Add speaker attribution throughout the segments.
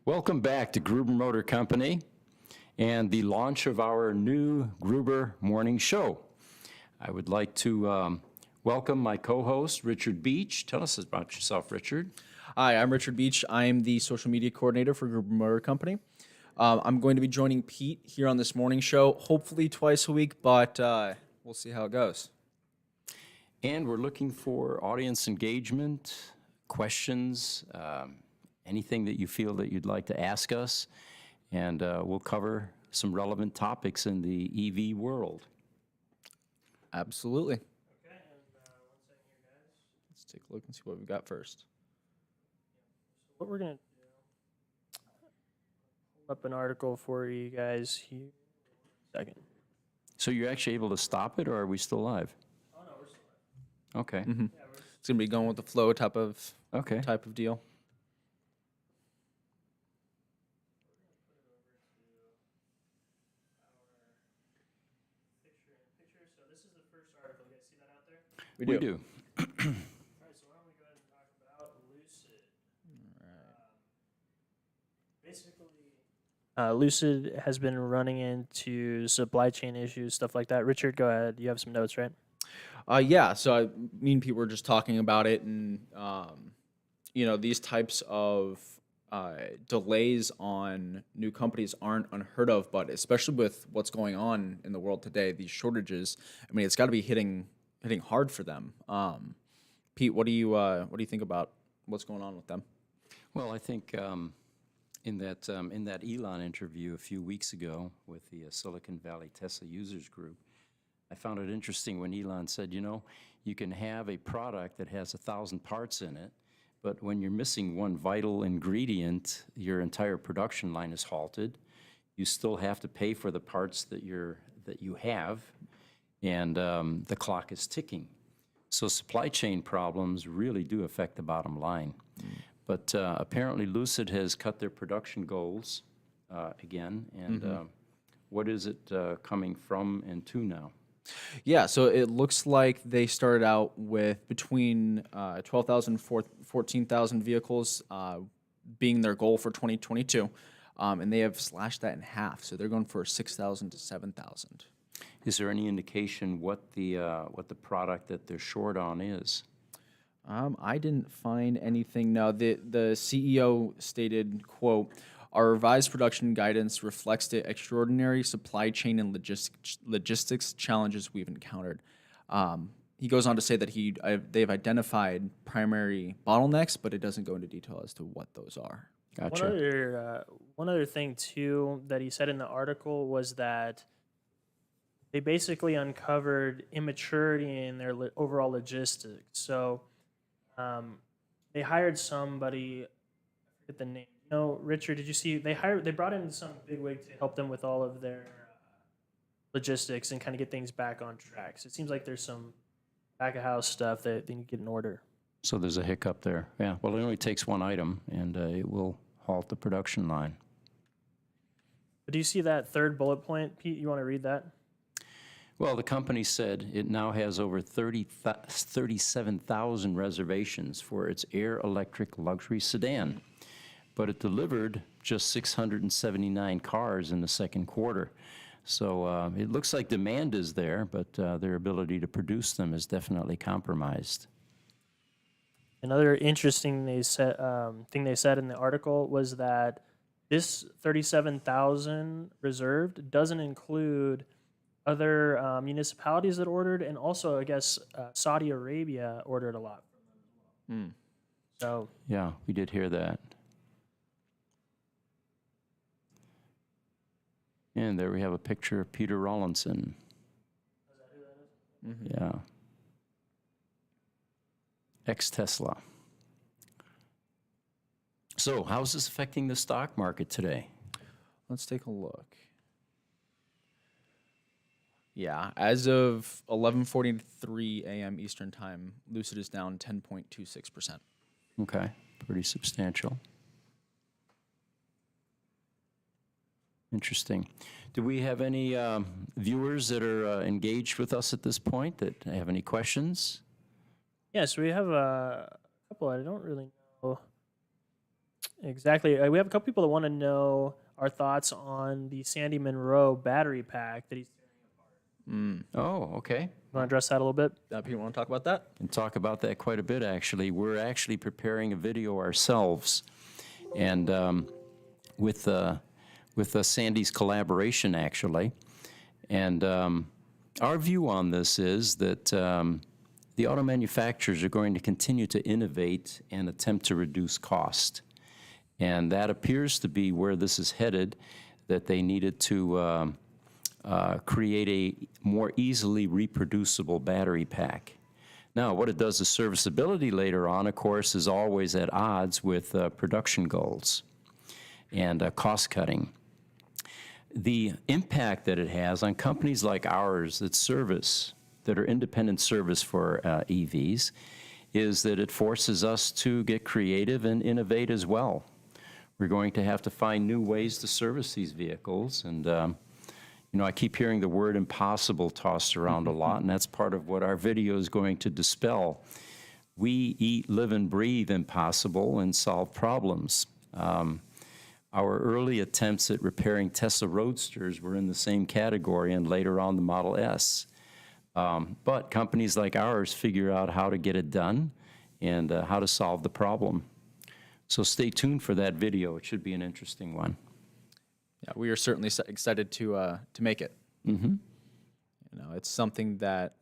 Speaker 1: Welcome back to Gruber Motor Company and the launch of our new Gruber Morning Show. I would like to welcome my co-host, Richard Beach. Tell us about yourself, Richard.
Speaker 2: Hi, I'm Richard Beach. I'm the social media coordinator for Gruber Motor Company. I'm going to be joining Pete here on this morning show, hopefully twice a week, but we'll see how it goes.
Speaker 1: And we're looking for audience engagement, questions, anything that you feel that you'd like to ask us, and we'll cover some relevant topics in the EV world.
Speaker 2: Absolutely.
Speaker 3: Okay, and 1 second here, guys.
Speaker 2: Let's take a look and see what we've got first.
Speaker 3: So what we're going to do, pull up an article for you guys here. Second.
Speaker 1: So you're actually able to stop it, or are we still live?
Speaker 3: Oh, no, we're still live.
Speaker 1: Okay.
Speaker 3: Yeah, we're
Speaker 2: It's going to be going with the flow type of
Speaker 1: Okay.
Speaker 2: deal.
Speaker 3: picture. So this is the first article. You guys see that out there?
Speaker 2: We
Speaker 1: We
Speaker 2: do.
Speaker 1: do.
Speaker 3: All right, so why don't we go ahead and talk about Lucid. Basically, Lucid has been running into supply chain issues, stuff like that. Richard, go ahead. You have some notes, right?
Speaker 2: Yeah, so me and Pete were just talking about it, and these types of delays on new companies aren't unheard of, but especially with what's going on in the world today, these shortages. I mean, it's got to be hitting hard for them. Pete, what do you think about what's going on with them?
Speaker 1: Well, I think in that Elon interview a few weeks ago with the Silicon Valley Tesla Users Group, I found it interesting when Elon said, you can have a product that has 1,000 parts in it, but when you're missing one vital ingredient, your entire production line is halted. You still have to pay for the parts that you have, and the clock is ticking. So supply chain problems really do affect the bottom line. But apparently Lucid has cut their production goals again, and what is it coming from and to now?
Speaker 2: Yeah, so it looks like they started out with between 12,000 and 14,000 vehicles being their goal for 2022, and they have slashed that in half. So they're going for 6,000 to 7,000.
Speaker 1: Is there any indication what the product that they're short on is?
Speaker 2: I didn't find anything. No, the CEO stated, quote, "Our revised production guidance reflects the extraordinary supply chain and logistics challenges we've encountered." He goes on to say that they've identified primary bottlenecks, but it doesn't go into detail as to what those are.
Speaker 1: Gotcha.
Speaker 3: One other thing too that he said in the article was that they basically uncovered immaturity in their overall logistics. So they hired somebody, I forget the name. Richard, did you see they brought in some bigwig to help them with all of their logistics and kind of get things back on track. So it seems like there's some back of house stuff that they need to get in order.
Speaker 1: So there's a hiccup there. Yeah. Well, it only takes one item, and it will halt the production line.
Speaker 3: But do you see that third bullet point, Pete? You want to read that?
Speaker 1: Well, the company said it now has over 37,000 reservations for its Air electric luxury sedan, but it delivered just 679 cars in the second quarter. So it looks like demand is there, but their ability to produce them is definitely compromised.
Speaker 3: Another interesting thing they said in the article was that this 37,000 reserved doesn't include other municipalities that ordered, and also I guess Saudi Arabia ordered a lot from them as well. So
Speaker 1: yeah, we did hear that. And there we have a picture of Peter Rawlinson.
Speaker 3: Is that who that is?
Speaker 1: Yeah. Ex-Tesla. So how is this affecting the stock market today?
Speaker 2: Let's take a look. Yeah, as of 11:43 a.m. Eastern Time, Lucid is down 10.26%.
Speaker 1: Okay, pretty substantial. Interesting. Do we have any viewers that are engaged with us at this point that have any questions?
Speaker 3: Yes, we have a couple. I don't really know Exactly. We have a couple people that want to know our thoughts on the Sandy Munro battery pack that he's.
Speaker 1: Oh, okay.
Speaker 3: Want to address that a little bit?
Speaker 2: People want to talk about that?
Speaker 1: And talk about that quite a bit, actually. We're actually preparing a video ourselves, and with Sandy's collaboration, actually. And our view on this is that the auto manufacturers are going to continue to innovate and attempt to reduce cost. And that appears to be where this is headed, that they needed to create a more easily reproducible battery pack. Now, what it does to serviceability later on, of course, is always at odds with production goals and cost cutting. The impact that it has on companies like ours that are independent service for EVs is that it forces us to get creative and innovate as well. We're going to have to find new ways to service these vehicles, and I keep hearing the word impossible tossed around a lot, and that's part of what our video is going to dispel. We eat, live, and breathe impossible and solve problems. Our early attempts at repairing Tesla Roadsters were in the same category, and later on the Model S. But companies like ours figure out how to get it done and how to solve the problem. So stay tuned for that video. It should be an interesting one.
Speaker 2: Yeah, we are certainly excited to make it. It's something that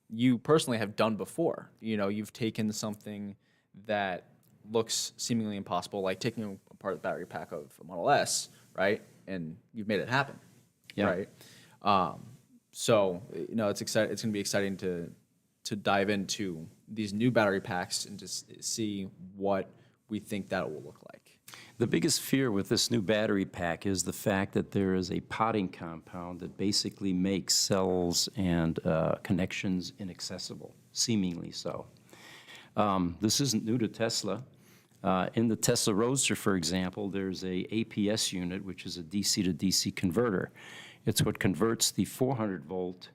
Speaker 2: you personally have done before. You've taken something that looks seemingly impossible, like taking apart the battery pack of a Model S, right? And you've made it happen, right? So it's exciting. It's going to be exciting to dive into these new battery packs and just see what we think that will look like.
Speaker 1: The biggest fear with this new battery pack is the fact that there is a potting compound that basically makes cells and connections inaccessible, seemingly so. This isn't new to Tesla. In the Tesla Roadster, for example, there's a APS unit, which is a DC to DC converter. It's what converts the 400-volt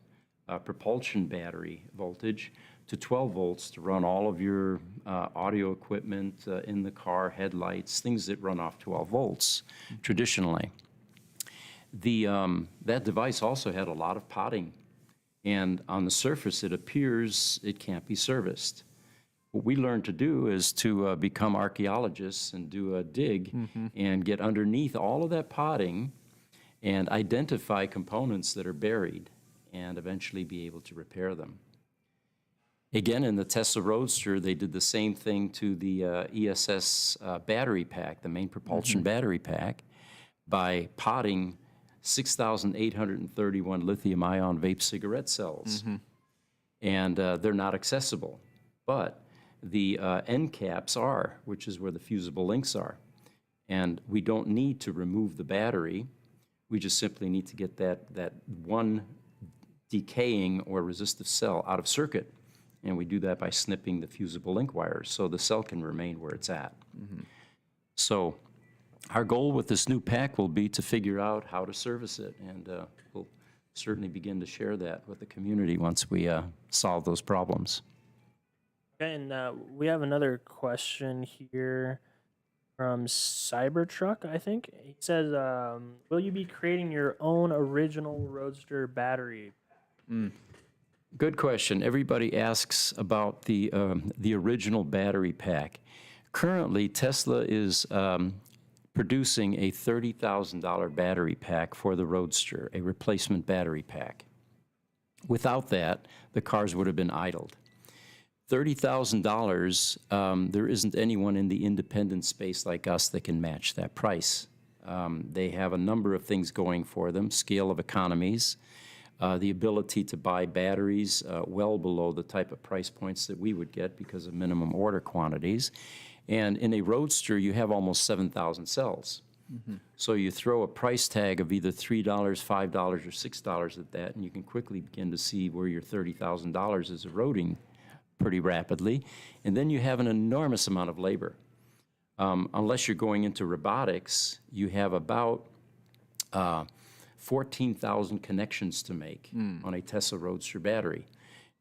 Speaker 1: propulsion battery voltage to 12 volts to run all of your audio equipment in the car, headlights, things that run off 12 volts traditionally. That device also had a lot of potting, and on the surface it appears it can't be serviced. What we learned to do is to become archaeologists and do a dig and get underneath all of that potting and identify components that are buried and eventually be able to repair them. Again, in the Tesla Roadster, they did the same thing to the ESS battery pack, the main propulsion battery pack, by potting 6,831 lithium-ion vape cigarette cells. And they're not accessible. But the end caps are, which is where the fusible links are. And we don't need to remove the battery. We just simply need to get that one decaying or resistive cell out of circuit. And we do that by snipping the fusible link wires so the cell can remain where it's at. So our goal with this new pack will be to figure out how to service it, and we'll certainly begin to share that with the community once we solve those problems.
Speaker 3: Okay, and we have another question here from Cybertruck, I think. He says, will you be creating your own original Roadster battery?
Speaker 1: Good question. Everybody asks about the original battery pack. Currently, Tesla is producing a $30,000 battery pack for the Roadster, a replacement battery pack. Without that, the cars would have been idled. $30,000, there isn't anyone in the independent space like us that can match that price. They have a number of things going for them: scale of economies, the ability to buy batteries well below the type of price points that we would get because of minimum order quantities. And in a Roadster, you have almost 7,000 cells. So you throw a price tag of either $3, $5, or $6 at that, and you can quickly begin to see where your $30,000 is eroding pretty rapidly. And then you have an enormous amount of labor. Unless you're going into robotics, you have about 14,000 connections to make on a Tesla Roadster battery.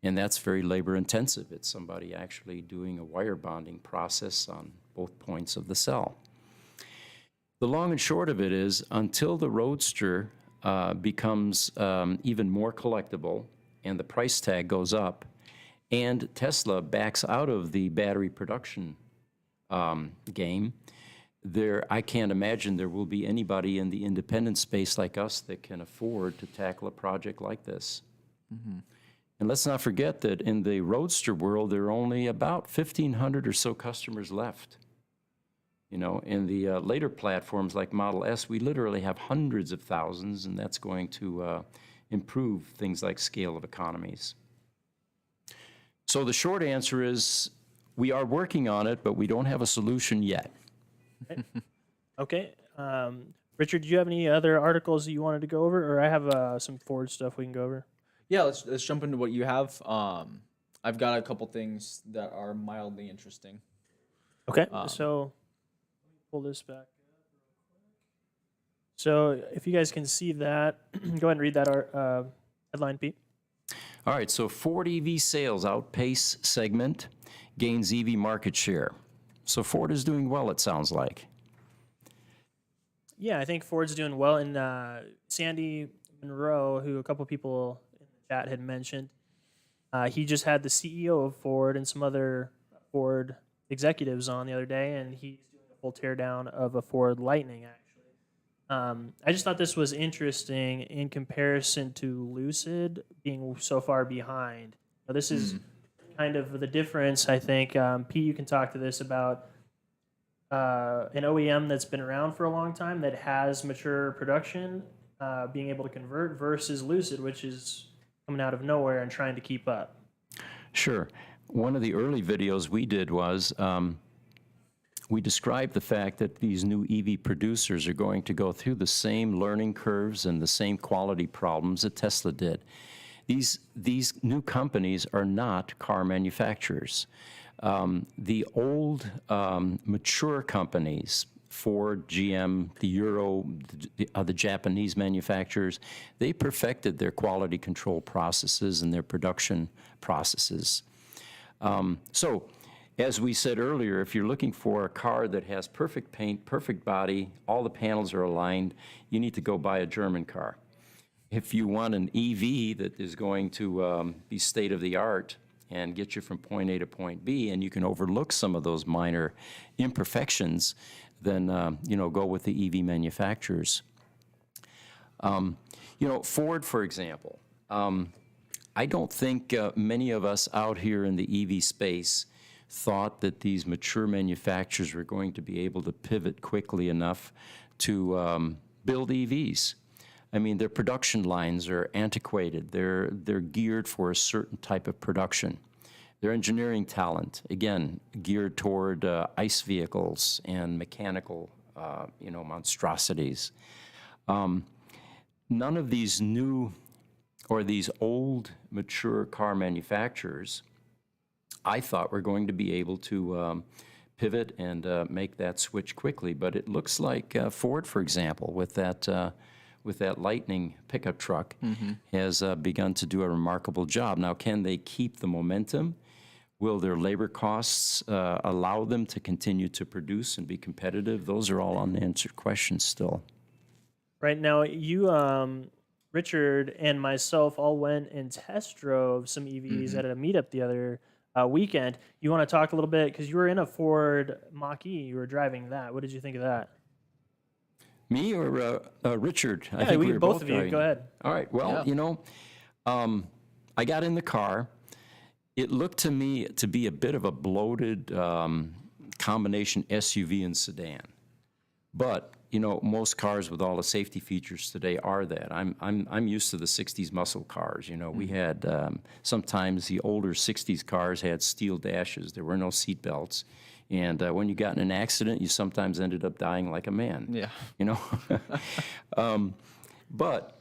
Speaker 1: And that's very labor intensive. It's somebody actually doing a wire bonding process on both points of the cell. The long and short of it is, until the Roadster becomes even more collectible and the price tag goes up, and Tesla backs out of the battery production game, I can't imagine there will be anybody in the independent space like us that can afford to tackle a project like this. And let's not forget that in the Roadster world, there are only about 1,500 or so customers left. You know, in the later platforms like Model S, we literally have hundreds of thousands, and that's going to improve things like scale of economies. So the short answer is we are working on it, but we don't have a solution yet.
Speaker 3: Okay. Richard, do you have any other articles that you wanted to go over, or I have some Ford stuff we can go over?
Speaker 2: Yeah, let's jump into what you have. I've got a couple things that are mildly interesting.
Speaker 3: Okay. So let me pull this back. So if you guys can see that, go ahead and read that headline, Pete.
Speaker 1: All right, so Ford EV sales outpace segment, gains EV market share. So Ford is doing well, it sounds like.
Speaker 3: Yeah, I think Ford's doing well. And Sandy Munro, who a couple people in the chat had mentioned, he just had the CEO of Ford and some other Ford executives on the other day, and he's doing a full teardown of a Ford Lightning, actually. I just thought this was interesting in comparison to Lucid being so far behind. Now, this is kind of the difference, I think. Pete, you can talk to this about an OEM that's been around for a long time that has mature production, being able to convert, versus Lucid, which is coming out of nowhere and trying to keep up.
Speaker 1: Sure. One of the early videos we did was we described the fact that these new EV producers are going to go through the same learning curves and the same quality problems that Tesla did. These new companies are not car manufacturers. The old mature companies, Ford, GM, the Euro, the Japanese manufacturers, they perfected their quality control processes and their production processes. So, as we said earlier, if you're looking for a car that has perfect paint, perfect body, all the panels are aligned, you need to go buy a German car. If you want an EV that is going to be state-of-the-art and get you from point A to point B, and you can overlook some of those minor imperfections, then go with the EV manufacturers. Ford, for example, I don't think many of us out here in the EV space thought that these mature manufacturers were going to be able to pivot quickly enough to build EVs. I mean, their production lines are antiquated. They're geared for a certain type of production. Their engineering talent, again, geared toward ICE vehicles and mechanical, monstrosities. None of these new or these old, mature car manufacturers, I thought, were going to be able to pivot and make that switch quickly. But it looks like Ford, for example, with that Lightning pickup truck, has begun to do a remarkable job. Now, can they keep the momentum? Will their labor costs allow them to continue to produce and be competitive? Those are all unanswered questions still.
Speaker 3: Right now, you, Richard, and myself all went and test drove some EVs at a meetup the other weekend. You want to talk a little bit, because you were in a Ford Mach-E, you were driving that. What did you think of that?
Speaker 1: Me or Richard?
Speaker 3: Yeah,
Speaker 1: I think we were
Speaker 3: both of you.
Speaker 1: driving.
Speaker 3: Go ahead.
Speaker 1: All right. Well, I got in the car. It looked to me to be a bit of a bloated combination SUV and sedan. But most cars with all the safety features today are that. I'm used to the '60s muscle cars. We had sometimes the older '60s cars had steel dashes. There were no seat belts. And when you got in an accident, you sometimes ended up dying like a man.
Speaker 2: Yeah.
Speaker 1: But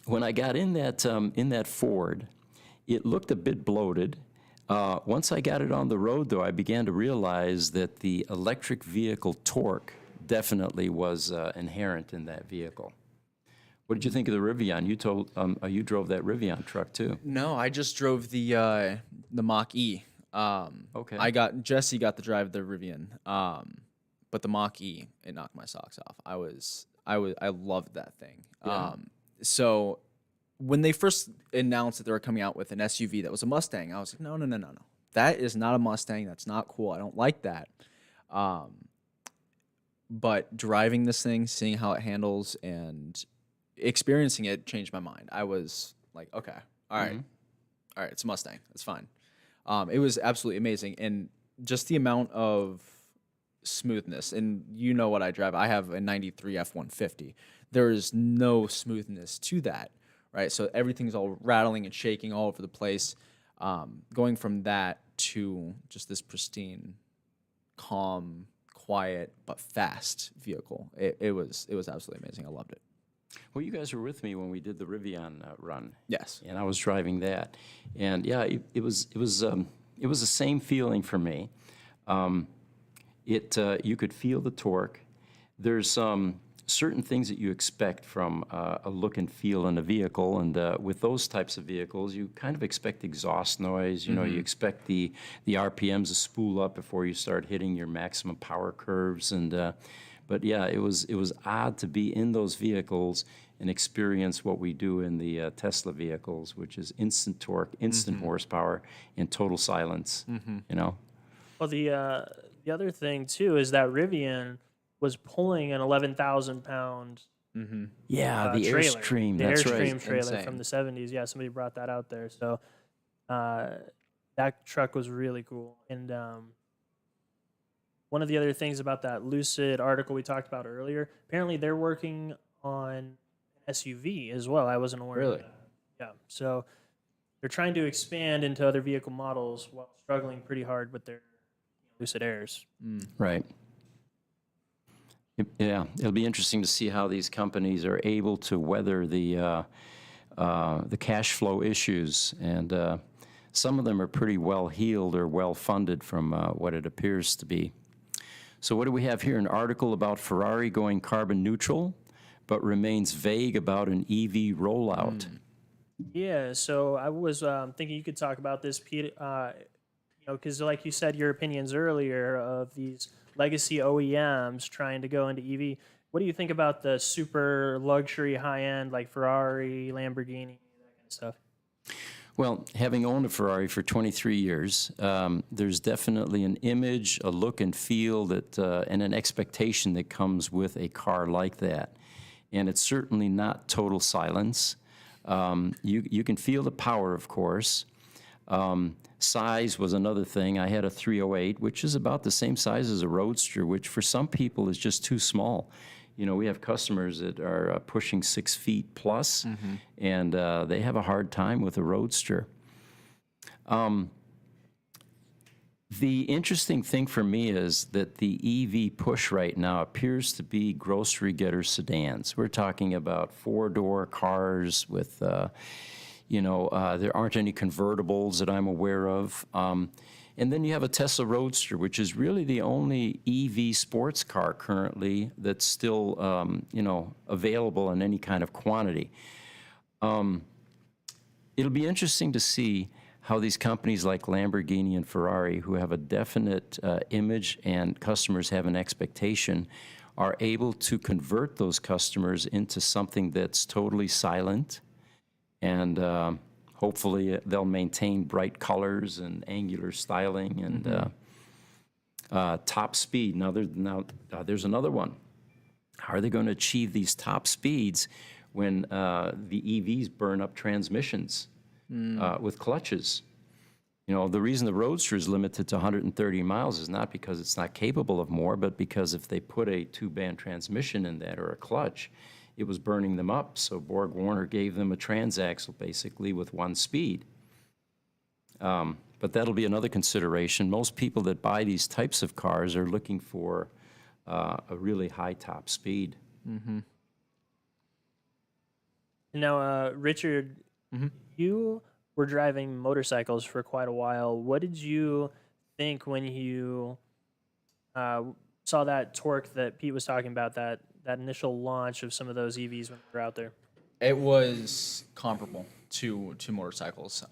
Speaker 1: when I got in that Ford, it looked a bit bloated. Once I got it on the road, though, I began to realize that the electric vehicle torque definitely was inherent in that vehicle. What did you think of the Rivian? You drove that Rivian truck too.
Speaker 2: No, I just drove the Mach-E.
Speaker 1: Okay.
Speaker 2: Jesse got to drive the Rivian. But the Mach E, it knocked my socks off. I loved that thing.
Speaker 1: Yeah.
Speaker 2: So when they first announced that they were coming out with an SUV that was a Mustang, I was like, no. That is not a Mustang. That's not cool. I don't like that. But driving this thing, seeing how it handles, and experiencing it changed my mind. I was like, okay, all right, it's a Mustang. That's fine. It was absolutely amazing, and just the amount of smoothness. And you know what I drive? I have a '93 F-150. There is no smoothness to that, right? So everything's all rattling and shaking all over the place. Going from that to just this pristine, calm, quiet but fast vehicle, it was absolutely amazing. I loved it.
Speaker 1: Well, you guys were with me when we did the Rivian run.
Speaker 2: Yes.
Speaker 1: And I was driving that, and yeah, it was the same feeling for me. You could feel the torque. There's certain things that you expect from a look and feel in a vehicle, and with those types of vehicles, you kind of expect exhaust noise. You know, you expect the RPMs to spool up before you start hitting your maximum power curves, and but yeah, it was odd to be in those vehicles and experience what we do in the Tesla vehicles, which is instant torque, instant horsepower, and total silence. You know.
Speaker 3: Well, the other thing too is that Rivian was pulling an 11,000-pound
Speaker 1: Yeah, the
Speaker 3: trailer.
Speaker 1: Airstream.
Speaker 3: The
Speaker 1: That's
Speaker 3: Airstream
Speaker 1: right.
Speaker 3: trailer
Speaker 2: Insane.
Speaker 3: from the 70s. Yeah, somebody brought that out there. So that truck was really cool. And one of the other things about that Lucid article we talked about earlier, apparently they're working on an SUV as well. I wasn't aware of
Speaker 2: Really?
Speaker 3: that. Yeah. So they're trying to expand into other vehicle models while struggling pretty hard with their Lucid Airs.
Speaker 1: Right. Yeah, it'll be interesting to see how these companies are able to weather the cash flow issues, and some of them are pretty well heeled or well funded from what it appears to be. So what do we have here? An article about Ferrari going carbon neutral, but remains vague about an EV rollout.
Speaker 3: Yeah, so I was thinking you could talk about this, Pete. Because like you said, your opinions earlier of these legacy OEMs trying to go into EV. What do you think about the super luxury high end like Ferrari, Lamborghini, that kind of stuff?
Speaker 1: Well, having owned a Ferrari for 23 years, there's definitely an image, a look and feel that, and an expectation that comes with a car like that. And it's certainly not total silence. You can feel the power, of course. Size was another thing. I had a 308, which is about the same size as a Roadster, which for some people is just too small. You know, we have customers that are pushing 6 feet plus, and they have a hard time with a Roadster. The interesting thing for me is that the EV push right now appears to be grocery getter sedans. We're talking about 4-door cars with, there aren't any convertibles that I'm aware of. And then you have a Tesla Roadster, which is really the only EV sports car currently that's still, available in any kind of quantity. It'll be interesting to see how these companies like Lamborghini and Ferrari, who have a definite image and customers have an expectation, are able to convert those customers into something that's totally silent, and hopefully they'll maintain bright colors and angular styling and top speed. Now, there's another one. How are they going to achieve these top speeds when the EVs burn up transmissions with clutches? You know, the reason the Roadster is limited to 130 miles is not because it's not capable of more, but because if they put a 2-band transmission in that or a clutch, it was burning them up. So Borg Warner gave them a transaxle basically with 1 speed. But that'll be another consideration. Most people that buy these types of cars are looking for a really high top speed.
Speaker 3: Now, Richard, you were driving motorcycles for quite a while. What did you think when you saw that torque that Pete was talking about, that initial launch of some of those EVs when they were out there?
Speaker 2: It was comparable to motorcycles.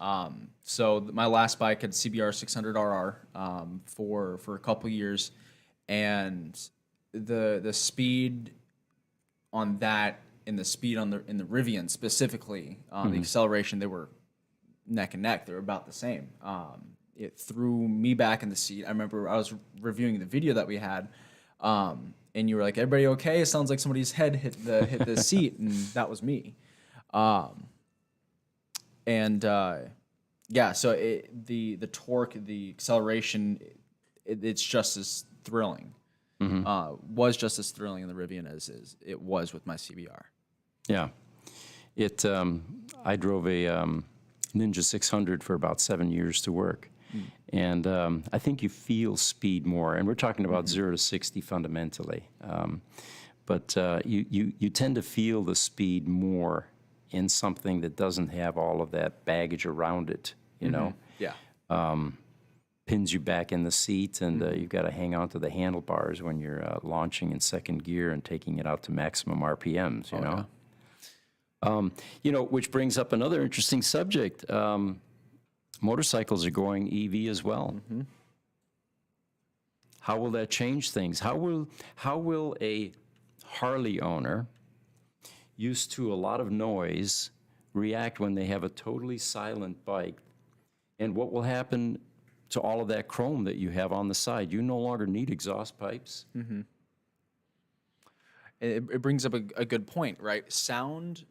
Speaker 2: So my last bike had CBR 600RR for a couple years, and the speed on that and the speed on in the Rivian specifically, the acceleration, they were neck and neck. They were about the same. It threw me back in the seat. I remember I was reviewing the video that we had, and you were like, "Everybody okay?" It sounds like somebody's head hit the seat, and that was me. Yeah, so the torque, the acceleration, it's just as thrilling. Was just as thrilling in the Rivian as it was with my CBR.
Speaker 1: Yeah. I drove a Ninja 600 for about 7 years to work. And I think you feel speed more. And we're talking about 0 to 60 fundamentally. But you tend to feel the speed more in something that doesn't have all of that baggage around it, you know?
Speaker 2: Yeah.
Speaker 1: Pins you back in the seat, and you've got to hang on to the handlebars when you're launching in second gear and taking it out to maximum RPMs, you know? Yeah. Which brings up another interesting subject. Motorcycles are going EV as well. How will that change things? How will a Harley owner used to a lot of noise react when they have a totally silent bike? And what will happen to all of that chrome that you have on the side? You no longer need exhaust pipes.
Speaker 2: It brings up a good point, right? Sound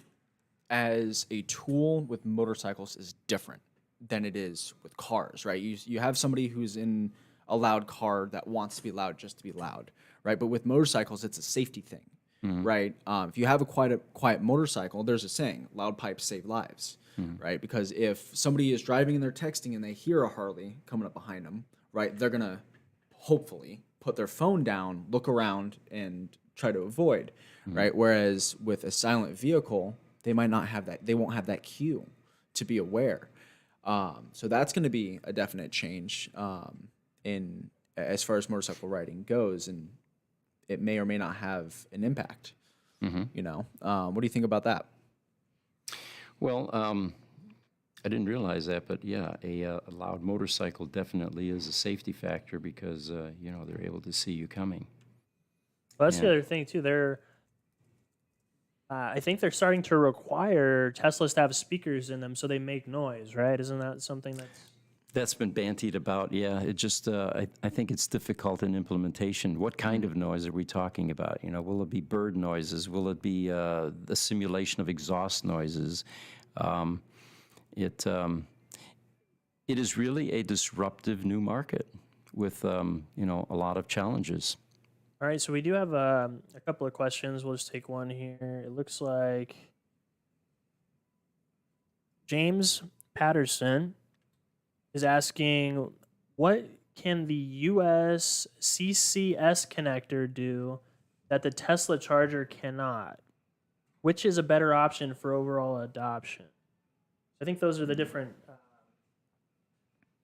Speaker 2: as a tool with motorcycles is different than it is with cars, right? You have somebody who's in a loud car that wants to be loud just to be loud, right? But with motorcycles, it's a safety thing, right? If you have a quiet motorcycle, there's a saying, loud pipes save lives, right? Because if somebody is driving and they're texting and they hear a Harley coming up behind them, right, they're going to hopefully put their phone down, look around, and try to avoid, right? Whereas with a silent vehicle, they might not have that. They won't have that cue to be aware. So that's going to be a definite change in as far as motorcycle riding goes, and it may or may not have an impact. You know, what do you think about that?
Speaker 1: Well, I didn't realize that, but yeah, a loud motorcycle definitely is a safety factor because, they're able to see you coming.
Speaker 3: Well, that's the other thing, too. I think they're starting to require Teslas to have speakers in them so they make noise, right? Isn't that something
Speaker 1: That's been bantied about, yeah. It just, I think it's difficult in implementation. What kind of noise are we talking about? Will it be bird noises? Will it be the simulation of exhaust noises? It is really a disruptive new market with, a lot of challenges.
Speaker 3: All right, so we do have a couple of questions. We'll just take one here. It looks like James Patterson is asking, what can the US CCS connector do that the Tesla charger cannot? Which is a better option for overall adoption? I think those are the different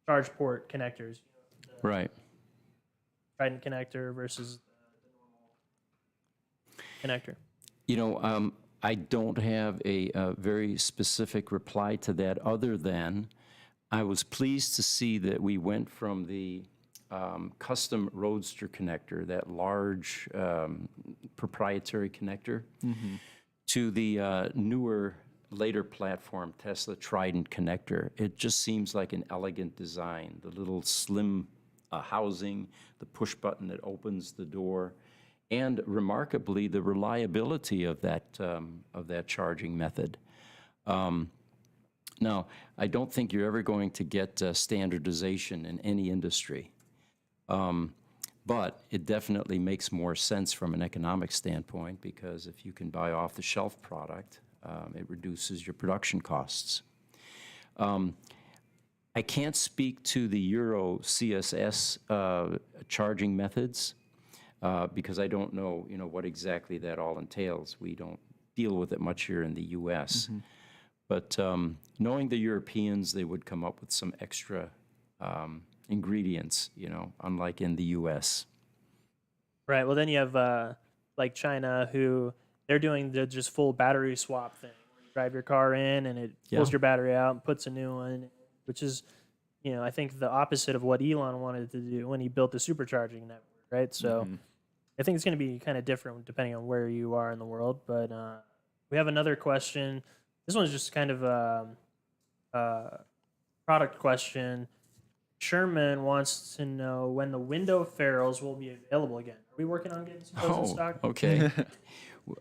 Speaker 3: charge port connectors.
Speaker 1: Right.
Speaker 3: Trident connector versus connector.
Speaker 1: I don't have a very specific reply to that other than I was pleased to see that we went from the custom Roadster connector, that large proprietary connector, to the newer, later platform Tesla Trident connector. It just seems like an elegant design. The little slim housing, the push button that opens the door, and remarkably, the reliability of that charging method. Now, I don't think you're ever going to get standardization in any industry, but it definitely makes more sense from an economic standpoint because if you can buy off-the-shelf product, it reduces your production costs. I can't speak to the Euro CSS charging methods. Because I don't know, what exactly that all entails. We don't deal with it much here in the U.S. But knowing the Europeans, they would come up with some extra ingredients, unlike in the U.S.
Speaker 3: Right. Well, then you have like China, who they're doing the just full battery swap thing. Where you drive your car in and it pulls your battery out and puts a new one, which is, I think the opposite of what Elon wanted to do when he built the supercharging network. Right. So. I think it's going to be kind of different depending on where you are in the world. But we have another question. This one's just kind of a product question. Sherman wants to know when the window ferrules will be available again. Are we working on getting some of those in stock?
Speaker 1: Okay.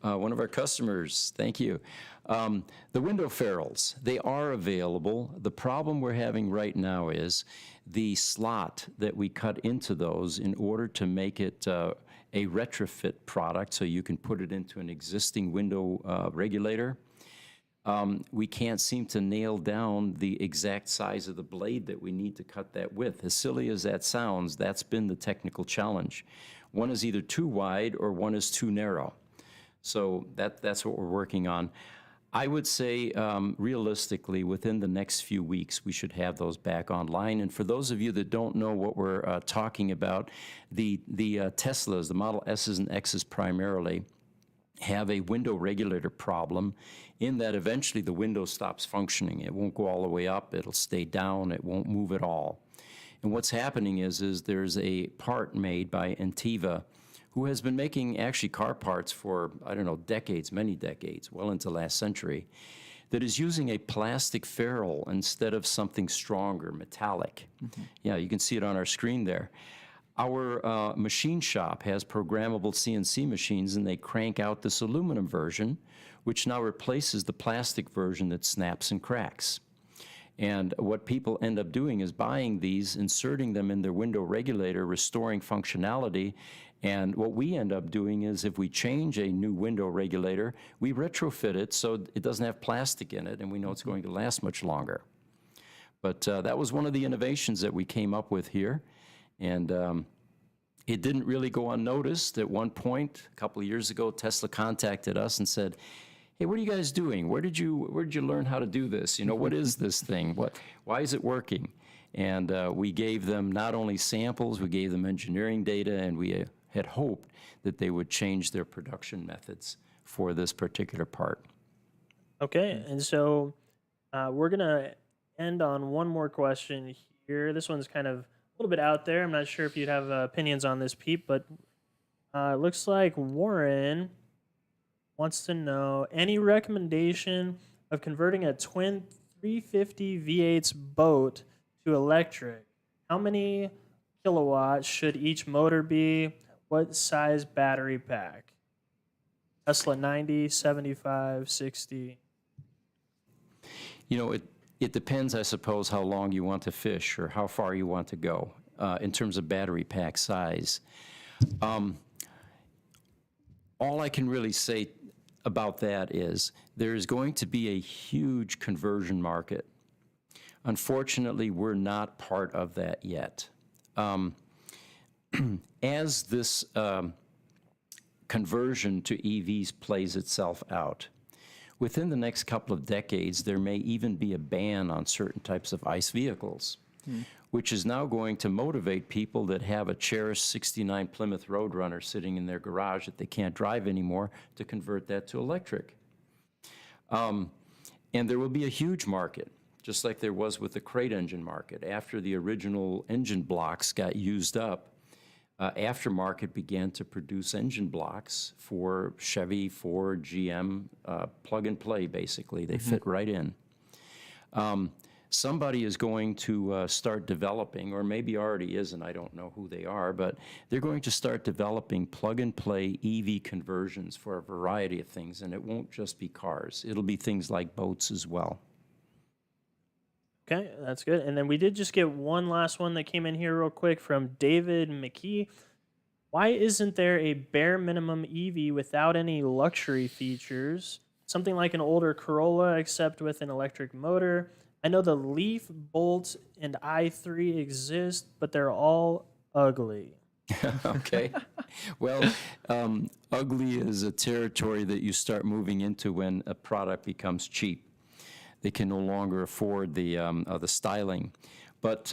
Speaker 1: One of our customers, thank you. The window ferrules, they are available. The problem we're having right now is the slot that we cut into those in order to make it a retrofit product so you can put it into an existing window regulator. We can't seem to nail down the exact size of the blade that we need to cut that with. As silly as that sounds, that's been the technical challenge. One is either too wide or one is too narrow. So that's what we're working on. I would say, realistically, within the next few weeks, we should have those back online. And for those of you that don't know what we're talking about, the Teslas, the Model S's and X's primarily, have a window regulator problem in that eventually the window stops functioning. It won't go all the way up, it'll stay down, it won't move at all. And what's happening is there's a part made by Intiva, who has been making actually car parts for, I don't know, decades, many decades, well into last century, that is using a plastic ferrule instead of something stronger, metallic. Yeah, you can see it on our screen there. Our machine shop has programmable CNC machines, and they crank out this aluminum version, which now replaces the plastic version that snaps and cracks. And what people end up doing is buying these, inserting them in their window regulator, restoring functionality. And what we end up doing is if we change a new window regulator, we retrofit it so it doesn't have plastic in it, and we know it's going to last much longer. But that was one of the innovations that we came up with here. And it didn't really go unnoticed. At one point, a couple of years ago, Tesla contacted us and said, "Hey, what are you guys doing? Where did you learn how to do this? You know, what is this thing? Why is it working?" And we gave them not only samples, we gave them engineering data, and we had hoped that they would change their production methods for this particular part.
Speaker 3: Okay, and so we're going to end on one more question here. This one's kind of a little bit out there. I'm not sure if you'd have opinions on this, Pete, but it looks like Warren wants to know any recommendation of converting a twin 350 V8's boat to electric. How many kilowatts should each motor be? What size battery pack? Tesla 90, 75, 60.
Speaker 1: You know, it depends, I suppose, how long you want to fish or how far you want to go in terms of battery pack size. All I can really say about that is there is going to be a huge conversion market. Unfortunately, we're not part of that yet. As this conversion to EVs plays itself out, within the next couple of decades, there may even be a ban on certain types of ICE vehicles, which is now going to motivate people that have a cherished 69 Plymouth Roadrunner sitting in their garage that they can't drive anymore to convert that to electric. And there will be a huge market, just like there was with the crate engine market. After the original engine blocks got used up, aftermarket began to produce engine blocks for Chevy, Ford, GM, plug and play, basically. They fit right in. Somebody is going to start developing, or maybe already is, and I don't know who they are, but they're going to start developing plug and play EV conversions for a variety of things, and it won't just be cars. It'll be things like boats as well.
Speaker 3: Okay, that's good. And then we did just get one last one that came in here real quick from David McKee. Why isn't there a bare minimum EV without any luxury features? Something like an older Corolla except with an electric motor. I know the Leaf, Bolt, and i3 exist, but they're all ugly.
Speaker 1: Okay. Well, ugly is a territory that you start moving into when a product becomes cheap. They can no longer afford the styling. But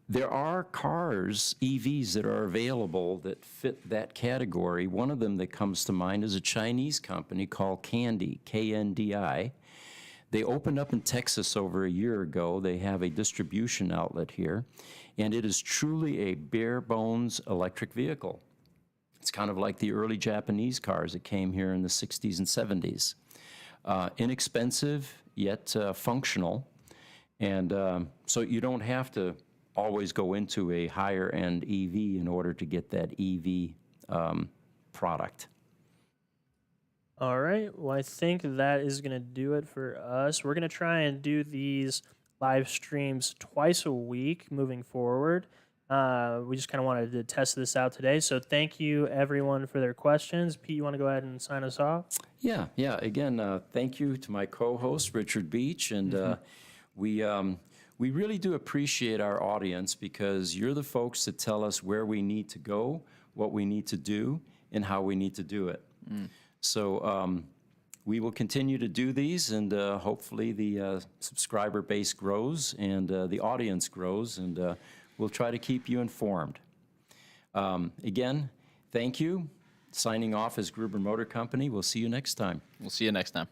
Speaker 1: there are cars, EVs, that are available that fit that category. One of them that comes to mind is a Chinese company called Kandi, K-N-D-I. They opened up in Texas over a year ago. They have a distribution outlet here, and it is truly a bare bones electric vehicle. It's kind of like the early Japanese cars that came here in the 60s and 70s. Inexpensive, yet functional. And so you don't have to always go into a higher-end EV in order to get that EV product.
Speaker 3: All right. Well, I think that is going to do it for us. We're going to try and do these live streams twice a week moving forward. We just kind of wanted to test this out today. So thank you, everyone, for their questions. Pete, you want to go ahead and sign us off?
Speaker 1: Yeah. Again, thank you to my co-host, Richard Beach. And we really do appreciate our audience because you're the folks that tell us where we need to go, what we need to do, and how we need to do it. So we will continue to do these, and hopefully the subscriber base grows and the audience grows, and we'll try to keep you informed. Again, thank you. Signing off as Gruber Motor Company. We'll see you next time.
Speaker 2: We'll see you next time.